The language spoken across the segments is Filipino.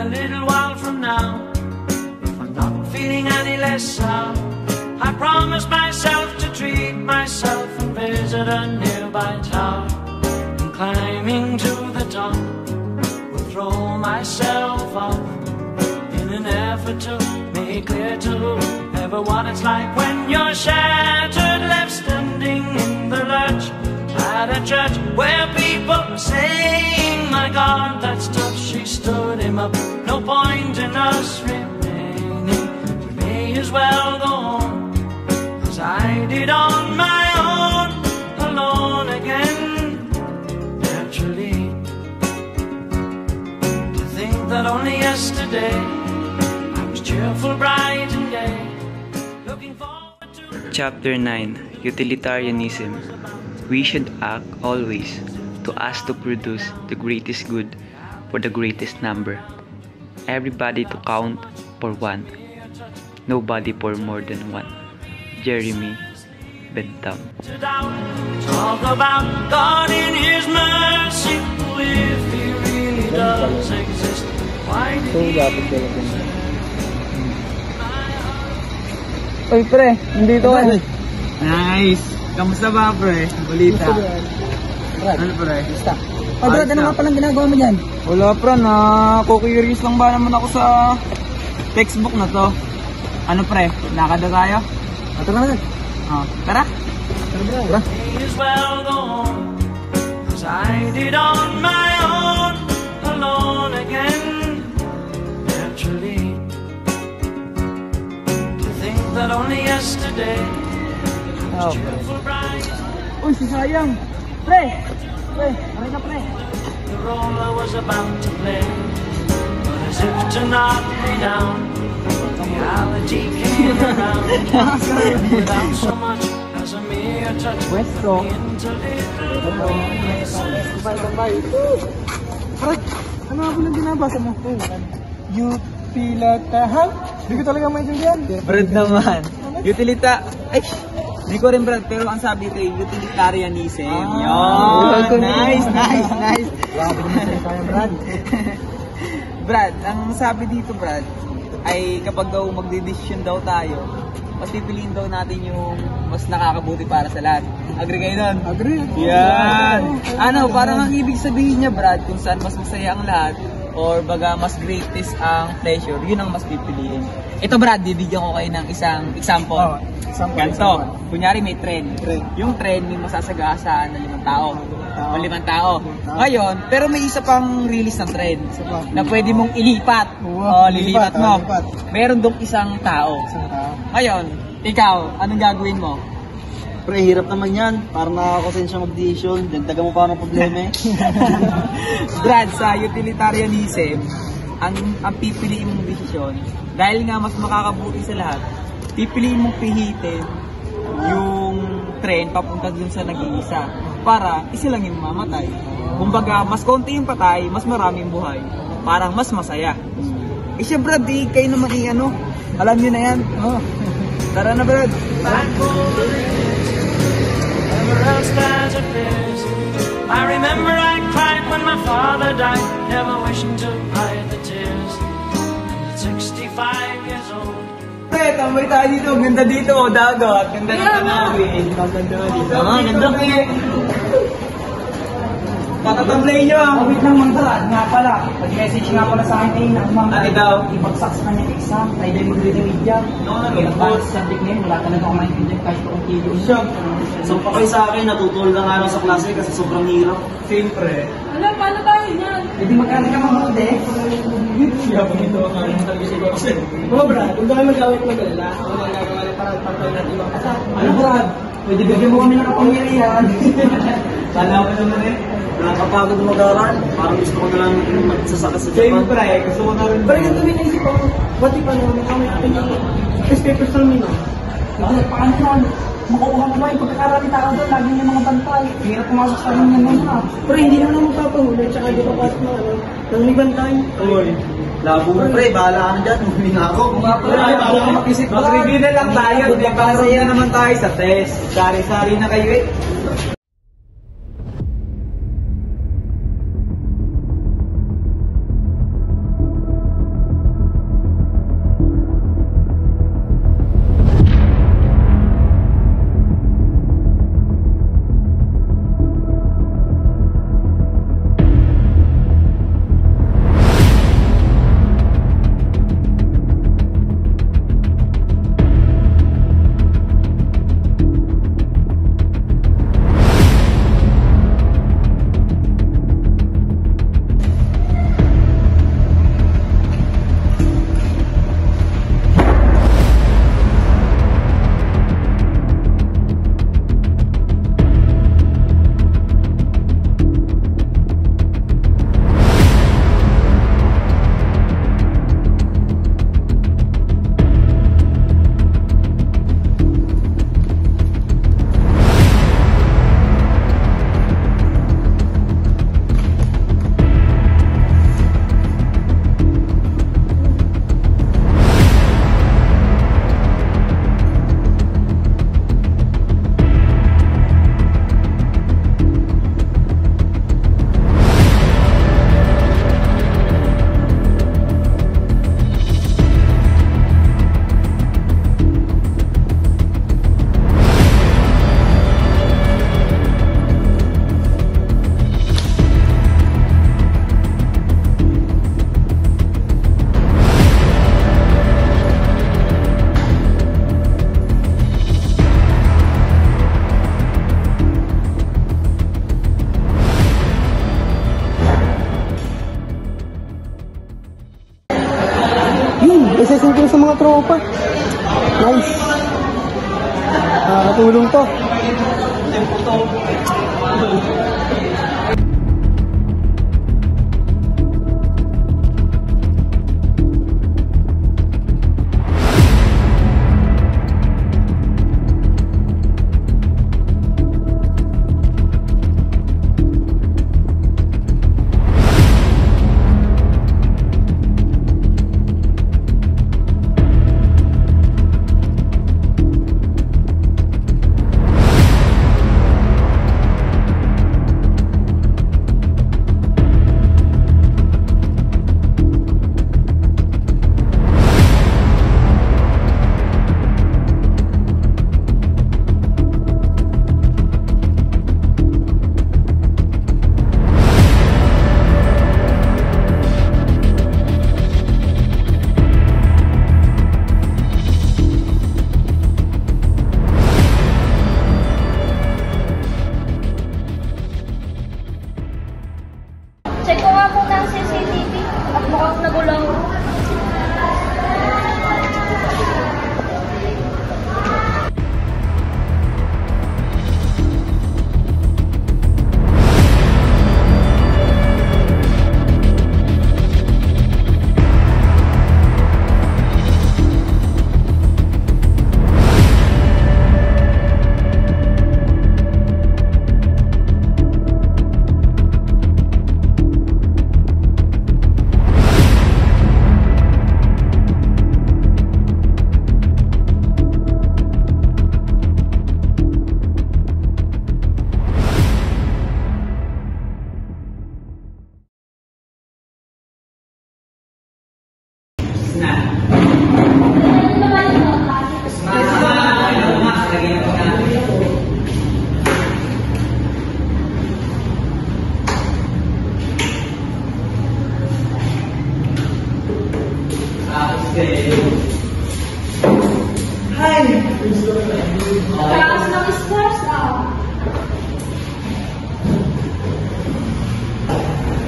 a little while from now, if I'm not feeling any less sound, I promise myself to treat myself and visit a nearby tower. And climbing to the top, will throw myself off in an effort to make clear to whoever what it's like when you're shattered, left standing in the lurch at a church where people are saying, my God, that's tough, she stood him up. No point in us remaining, we may as well go on, as I did on my own, alone again. Naturally, to think that only yesterday I was cheerful, bright and gay, looking forward to... Chapter 9. Utilitarianism. We should act always to ask to produce the greatest good for the greatest number. Everybody to count for one, nobody for more than one. Jeremy Bentham. Talk about God in His mercy, if He really does exist. Why did He... Oy pre, nandito ka. Nice! Kamusta ba pre? Balita. Ano pre? Basta. Oh bro, ano nga palang ginagawa mo dyan? Wala pre, na-curious lang ba naman ako sa textbook na to. Ano pre, lakad na tayo? Tara na. Tara. Tara. Well go on, as I did on my own, alone again. Naturally, to think that only yesterday was cheerful, bright. Uy, si Sayang. Pre, aray ka pre. The role I was about to play, but as if to knock me down, reality came around without so much as a mere touch. Westo. Into little Aray, ano ako nang binabasa mo? Utilitahan? Hindi ko talaga maintindihan. Brad naman. Utilita. Ay, hindi ko rin Brad, pero ang sabi ko utilitarianism. Yun. Nice. Grabe naman tayo Brad. Brad, ang sabi dito Brad, ay kapag daw magdedesisyon daw tayo, mas pipiliin daw natin yung mas nakakabuti para sa lahat. Agree kayo doon? Agree. Yan. Ano, parang ang ibig sabihin niya Brad, kung saan mas masaya ang lahat, or baga mas greatest ang pleasure, yun ang mas pipiliin. Ito Brad, bibigyan ko kayo ng isang example. Ganto, kunyari may tren. Yung tren may masasagasaan na 5 tao. O 5 tao. Ngayon, pero may isa pang release ng tren na pwede mong ilipat. O, lilipat mo. Meron dong isang tao. Ngayon, ikaw, anong gagawin mo? Pre, hirap naman yan. Parang nakakonsensya mag-decision. Dagdagan mo pa ng problema eh. Brad, sa utilitarianism, ang pipiliin mong desisyon, dahil nga mas makakabuti sa lahat, pipiliin mong pihitin yung tren papunta dun sa nag-iisa para isa lang yung mamatay. Kumbaga, mas konti yung patay, mas maraming buhay. Parang mas masaya. Eh siya Brad, di kayo naman ano. Alam nyo na yan. Tara na Brad. I remember I cried when my father died, never wishing to hide the tears. At 65 years old. Pre, tambay tayo dito. Ganda dito, dagat. Ganda dito namin. Ganda dito. Ganda pre. Patatamblay nyo ang wait ng mga nga pala. Pag-message nga pala sa akin ng mga ibagsak sa kanya exam. Ay dahil mag-media. Advance subject name, wala talaga akong maintindihan kahit kung kilo. So pa kayo sa akin, natutulog na nga lang sa klase kasi sobrang hirap. Siyempre. Alam, paano tayo niyan? Hindi magkano ka mabuti? Kaya po dito ang aking service ko kasi. Brad, kung dahil mag-awit mag-alala, ako nang gagawa na para pagpapal natin ibang kasama. Ano Brad? Pwede bigyan mo kami ng kapangyarihan. Sana ko naman eh. Nakakapagod mag-aral. Parang gusto ko na lang magsasaka sa Japan. Siyempre, gusto ko na rin. Pero yung tuminisip ko, what if ano, kami test papers namin no? Hindi, paano makukuha ko ba yung pagkakarami tao doon, lagi yung mga bantay. Hirap pumasok sa amin yung mga. Pero hindi naman magpapahuli, tsaka di papasok na ano, nang bantay. Uy, labo mo pre, bahala ka na dyan. Huli na ako. Bahala ka mag-isip. Mag-review na lang tayo. Masaya naman tayo sa test. Sari-sari na kayo eh. processing ko sa mga tropa. Nice. Katulong to. Check ko nga muna ang CCTV at mukhang nagulaw. Taas ng scores,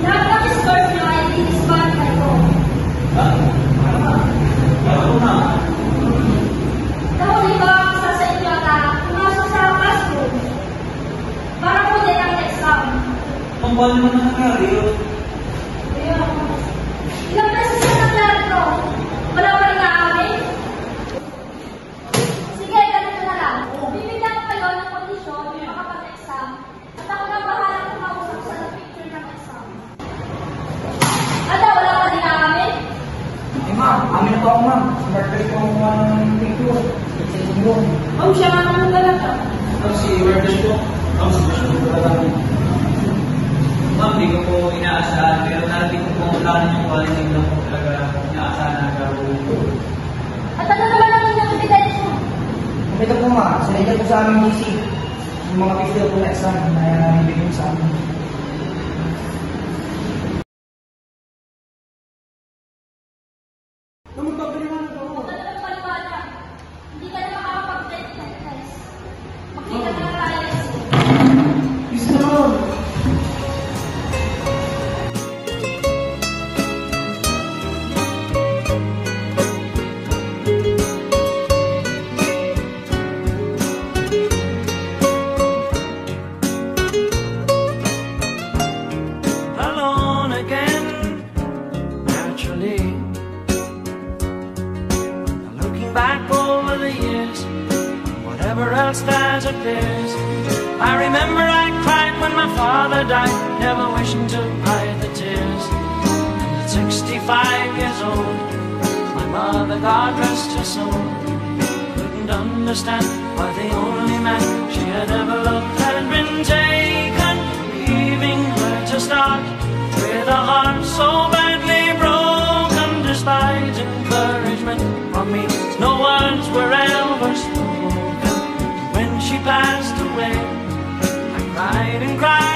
lahat ng scores nyo ay dinisqualify ko. Nahuli ba ang isa sa inyo na pumasok sa classroom para po din ang exam? Ang bali mo na nangyari yun. Ilang beses na nangyari to? Wala pa rin naamin? Sige, ganito na lang. Bibigyan ko kayo ng kondisyon yung makapag-exam at ako na bahala kung mausap sa picture ng exam. Ada, wala pa din naamin? Ma'am, amin na po ako, ma'am. Smart face ko ang mga ng picture. Oh, siya nga naman talaga. Si Werdes po. Si Werdes po talaga. Ma'am, di ko po inaasahan. Pero narating ko po ang planin yung quality lang po talaga inaasahan na gagawin ko. At ano naman ang inyong ebidensya? Ito po nga, sinigyan ko sa aming DC. Yung mga picture po na exam na ibigay sa amin. Huwag ka naman paliwanag. Hindi ka na makakapag-test ng test. Makita na tayo. Bisa naman. Alone again, naturally. Looking back over the years, whatever else that appears. I remember I cried when my father died, never wishing to hide the tears. And at 65 years old, my mother, God rest her soul, couldn't understand why the only man she had ever loved had been taken, leaving her to start with a heart so badly broken. Despite encouragement from me, no words were ever spoken. When she passed away, I cried and cried.